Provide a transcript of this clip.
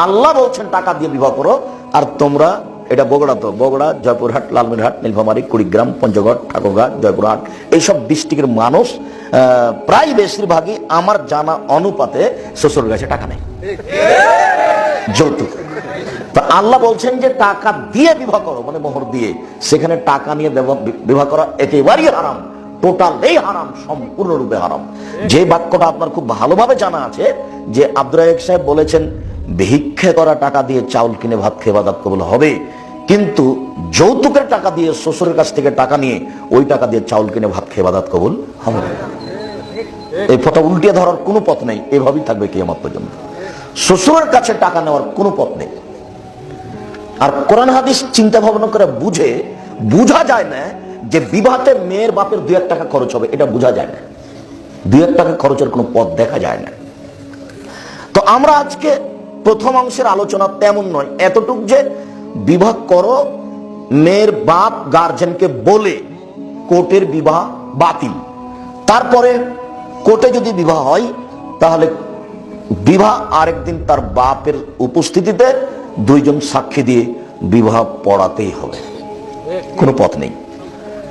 আল্লাহ বলছেন টাকা দিয়ে বিবাহ করো, আর তোমরা, এটা বগুড়া, তো বগুড়া, জয়পুরহাট, লালমনিরহাট, নীলফামারী, কুড়িগ্রাম, পঞ্চগড়, ঠাকুরগাঁ, জয়পুরহাট, এইসব ডিস্ট্রিক্টের মানুষ প্রায় বেশিরভাগই আমার জানা অনুপাতে শ্বশুর কাছে টাকা নেই, যৌতুক। তো আল্লাহ বলছেন যে টাকা দিয়ে বিবাহ করো, মানে মোহর দিয়ে। সেখানে টাকা নিয়ে বিবাহ করা একেবারেই হারাম, টোটালি হারাম, সম্পূর্ণরূপে হারাম। যে বাক্যটা আপনার খুব ভালোভাবে জানা আছে, যে আব্দুর রাজ্জাক সাহেব বলেছেন ভিক্ষে করা টাকা দিয়ে চাউল কিনে ভাত খেয়ে ইবাদত কবুল হবে, কিন্তু যৌতুকের টাকা দিয়ে, শ্বশুরের কাছ থেকে টাকা নিয়ে ওই টাকা দিয়ে চাউল কিনে ভাত খেয়ে ইবাদত কবুল হবে না। এই ফটো উল্টিয়ে ধরার কোনো পথ নেই, এভাবেই থাকবে কিয়ামত পর্যন্ত। শ্বশুরের কাছে টাকা নেওয়ার কোনো পথ নেই। আর কোরআন হাদিস চিন্তা ভাবনা করে বুঝা যায় না যে বিবাহতে মেয়ের বাপের 2-1 টাকা খরচ হবে, এটা বোঝা যায় না। 2-1 টাকা খরচের কোনো পথ দেখা যায় না। তো আমরা আজকে প্রথম অংশের আলোচনা তেমন নয়, এতটুক যে বিবাহ করো, মেয়ের বাপ গার্জেনকে বলে কোর্টের বিবাহ বাতিল। তারপরে কোর্টে যদি বিবাহ হয়, তাহলে বিবাহ আরেকদিন তার বাপের উপস্থিতিতে 2 জন সাক্ষী দিয়ে বিবাহ পড়াতেই হবে, কোনো পথ নেই।